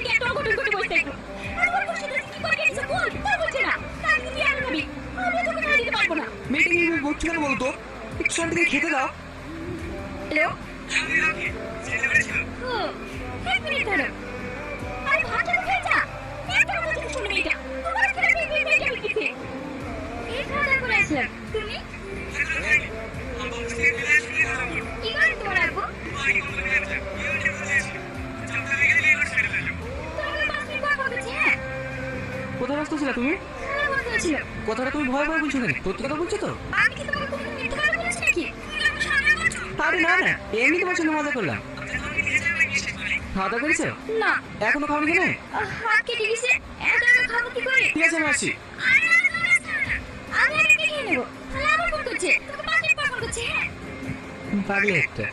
থেকে একটা অঘটন ঘটে বসে থাকবো। আমার বসে কি করে গেছে বল, তা বলছে না। কালকে তুই আর ভাবি আমি তোকে না দিতে পারবো না। মেয়েটাকে এইভাবে বলছো কেন বলতো? একটু শান্তিকে খেতে দাও। হ্যালো, ও এক মিনিট দাঁড়া। আরে ভাতটা খেয়ে যা। একটা কথা শুনে মেয়েটা তোমার খেলে মেয়েটা বিকিছে। এই খাওয়া করে আসলাম, তুমি কি করে তোমার আব্বু? কোথায় ব্যস্ত ছিলে তুমি? কথাটা তুমি ভয় ভয় বলছো কেন? সত্যি কথা বলছো তো? আমি কি তোমাকে কোনো মিথ্যা কথা বলেছি নাকি? তুমি আমার সামনে বলছো? আরে না না, এমনি তোমার সঙ্গে মজা করলাম। খাওয়া দাওয়া করেছো? না, এখনো খাওনি কেন? হাত কেটে গেছে। এত এত খাবো কি করে? ঠিক আছে, আমি আসছি। আরে আরে তুমি আসতে হবে না। আমি আগে খেয়ে নেবো। তাহলে আবার ফোন করছে, তোকে 5 মিনিট পর ফোন করছে। হ্যাঁ পাগলি একটা।